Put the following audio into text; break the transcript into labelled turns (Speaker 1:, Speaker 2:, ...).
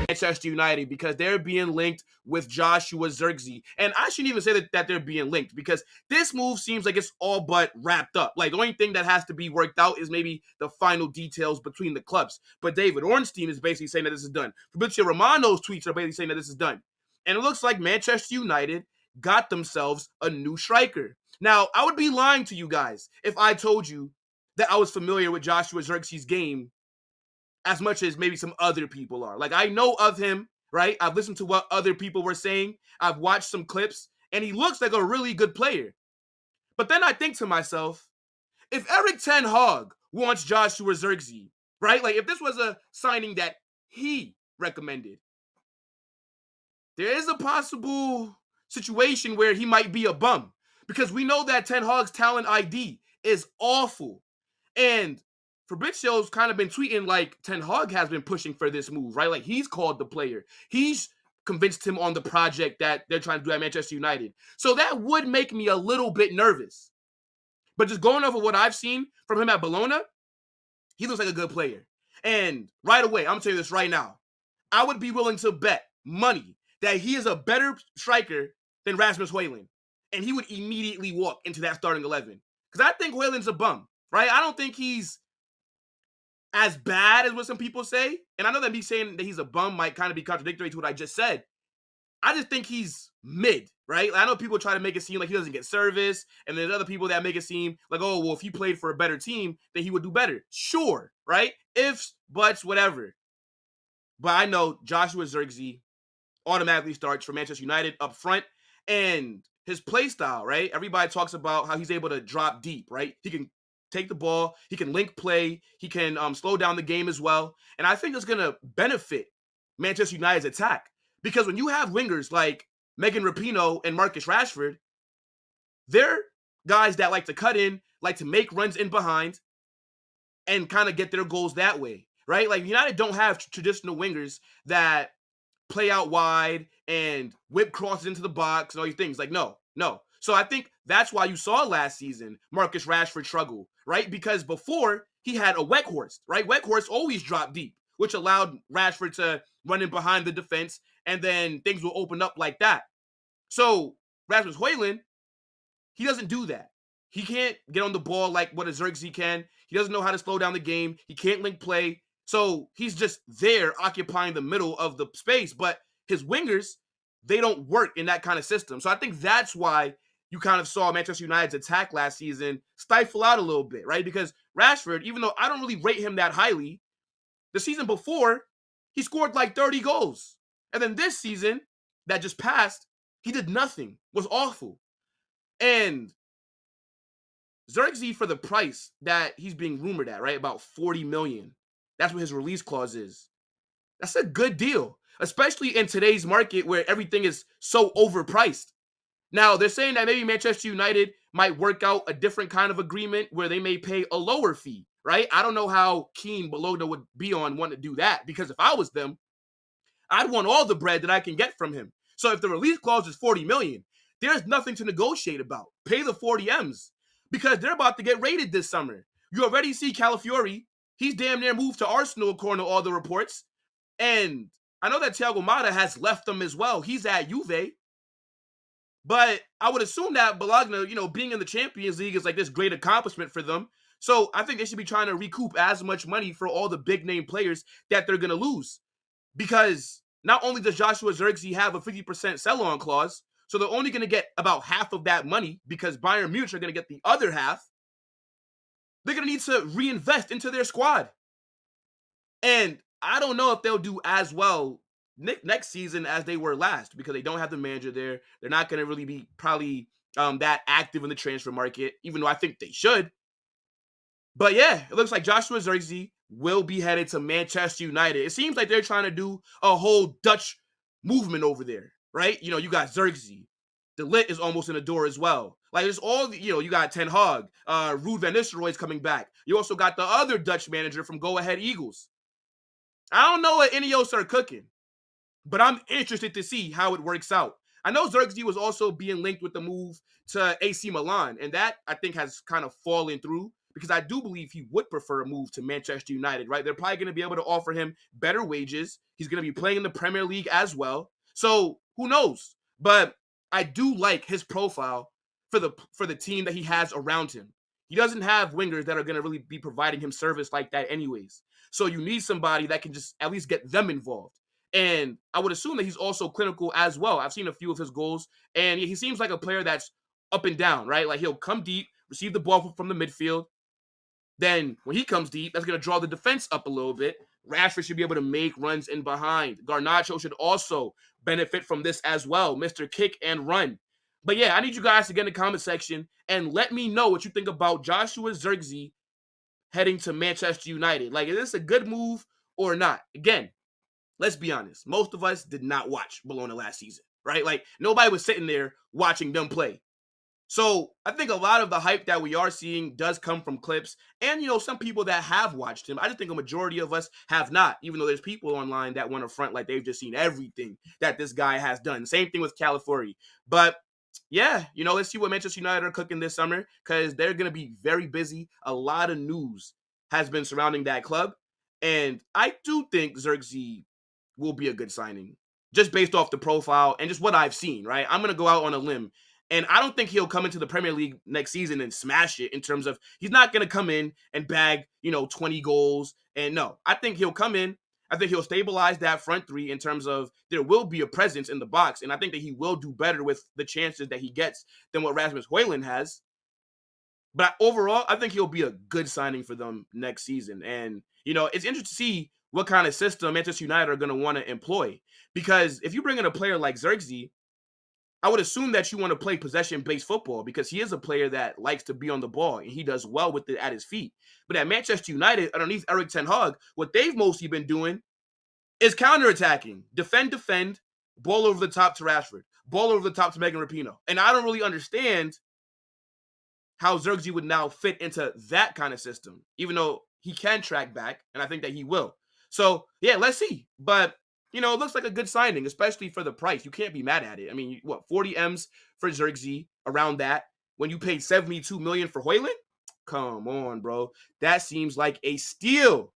Speaker 1: Manchester United, because they're being linked with Joshua Zirkzee. And I shouldn't even say that they're being linked, because this move seems like it's all but wrapped up. Like, the only thing that has to be worked out is maybe the final details between the clubs. But David Ornstein is basically saying that this is done. Fabrizio Romano's tweets are basically saying that this is done. And it looks like Manchester United got themselves a new striker. Now, I would be lying to you guys if I told you that I was familiar with Joshua Zirkzee's game as much as maybe some other people are. Like, I know of him, right? I've listened to what other people were saying. I've watched some clips, and he looks like a really good player. But then I think to myself, if Erik ten Hag wants Joshua Zirkzee, right? Like, if this was a signing that he recommended, there is a possible situation where he might be a bum, because we know that Ten Hag's talent ID is awful. And Fabrizio's kind of been tweeting like Ten Hag has been pushing for this move, right? Like, he's called the player. He's convinced him on the project that they're trying to do at Manchester United. So that would make me a little bit nervous. But just going over what I've seen from him at Bologna, he looks like a good player. And right away, I'm telling you this right now, I would be willing to bet money that he is a better striker than Rasmus Højlund. And he would immediately walk into that starting 11. Because I think Højlund's a bum, right? I don't think he's as bad as what some people say. And I know that me saying that he's a bum might kind of be contradictory to what I just said. I just think he's mid, right? I know people try to make it seem like he doesn't get service, and there's other people that make it seem like, oh, well, if he played for a better team, then he would do better. Sure, right? Ifs, buts, whatever. But I know Joshua Zirkzee automatically starts for Manchester United up front, and his play style, right? Everybody talks about how he's able to drop deep, right? He can take the ball, he can link play, he can slow down the game as well. And I think that's going to benefit Manchester United's attack. Because when you have wingers like Megan Rapinoe and Marcus Rashford, they're guys that like to cut in, like to make runs in behind, and kind of get their goals that way, right? Like, United don't have traditional wingers that play out wide and whip crosses into the box and all these things. Like, no. So I think that's why you saw last season Marcus Rashford struggle, right? Because before, he had a Weghorst, right? Weghorst always dropped deep, which allowed Rashford to run in behind the defense, and then things will open up like that. So Rasmus Højlund, he doesn't do that. He can't get on the ball like what a Zirkzee can. He doesn't know how to slow down the game. He can't link play. So he's just there occupying the middle of the space. But his wingers, they don't work in that kind of system. So I think that's why you kind of saw Manchester United's attack last season stifle out a little bit, right? Because Rashford, even though I don't really rate him that highly, the season before, he scored like 30 goals. And then this season that just passed, he did nothing. Was awful. And Zirkzee, for the price that he's being rumored at, right? About 40 million. That's what his release clause is. That's a good deal, especially in today's market where everything is so overpriced. Now, they're saying that maybe Manchester United might work out a different kind of agreement where they may pay a lower fee, right? I don't know how keen Bologna would be on wanting to do that, because if I was them, I'd want all the bread that I can get from him. So if the release clause is 40 million, there's nothing to negotiate about. Pay the 40 M's, because they're about to get raided this summer. You already see Calafiori. He's damn near moved to Arsenal, according to all the reports. And I know that Thiago Motta has left them as well. He's at Juve. But I would assume that Bologna, being in the Champions League is like this great accomplishment for them. So I think they should be trying to recoup as much money for all the big name players that they're going to lose. Because not only does Joshua Zirkzee have a 50% sell-on clause, so they're only going to get about half of that money, because Bayern Munich are going to get the other half. They're going to need to reinvest into their squad. And I don't know if they'll do as well next season as they were last, because they don't have the manager there. They're not going to really be probably that active in the transfer market, even though I think they should. But yeah, it looks like Joshua Zirkzee will be headed to Manchester United. It seems like they're trying to do a whole Dutch movement over there, right? You got Zirkzee. De Ligt is almost in the door as well. Like, there's all the, you got Ten Hag. Ruud van Nistelrooy's coming back. You also got the other Dutch manager from Go Ahead Eagles. I don't know what INEOS are cooking, but I'm interested to see how it works out. I know Zirkzee was also being linked with the move to AC Milan, and that, I think, has kind of fallen through. because I do believe he would prefer a move to Manchester United, right? They're probably going to be able to offer him better wages. He's going to be playing in the Premier League as well. So who knows? But I do like his profile for the team that he has around him. He doesn't have wingers that are going to really be providing him service like that anyways. So you need somebody that can just at least get them involved. And I would assume that he's also clinical as well. I've seen a few of his goals, and he seems like a player that's up and down, right? Like he'll come deep, receive the ball from the midfield. Then when he comes deep, that's going to draw the defense up a little bit. Rashford should be able to make runs in behind. Garnacho should also benefit from this as well. Mr. Kick and Run. But yeah, I need you guys to get in the comment section and let me know what you think about Joshua Zirkzee heading to Manchester United. Like, is this a good move or not? Again, let's be honest. Most of us did not watch Bologna last season, right? Like, nobody was sitting there watching them play. So I think a lot of the hype that we are seeing does come from clips and, some people that have watched him. I just think a majority of us have not, even though there's people online that want to front like they've just seen everything that this guy has done. Same thing with Calafiori. But yeah, let's see what Manchester United are cooking this summer because they're going to be very busy. A lot of news has been surrounding that club. And I do think Zirkzee will be a good signing just based off the profile and just what I've seen, right? I'm going to go out on a limb. And I don't think he'll come into the Premier League next season and smash it in terms of he's not going to come in and bag, 20 goals. And no, I think he'll come in. I think he'll stabilize that front three in terms of there will be a presence in the box. And I think that he will do better with the chances that he gets than what Rasmus Højlund has. But overall, I think he'll be a good signing for them next season. And, it's interesting to see what kind of system Manchester United are going to want to employ. Because if you bring in a player like Zirkzee, I would assume that you want to play possession-based football because he is a player that likes to be on the ball and he does well with it at his feet. But at Manchester United, underneath Erik ten Hag, what they've mostly been doing is counterattacking. Defend, ball over the top to Rashford, ball over the top to Megan Rapinoe. And I don't really understand how Zirkzee would now fit into that kind of system, even though he can track back, and I think that he will. So, yeah, let's see. But it looks like a good signing, especially for the price. You can't be mad at it. I mean, 40 M's for Zirkzee, around that. When you paid $72 million for Højlund? Come on, bro. That seems like a steal.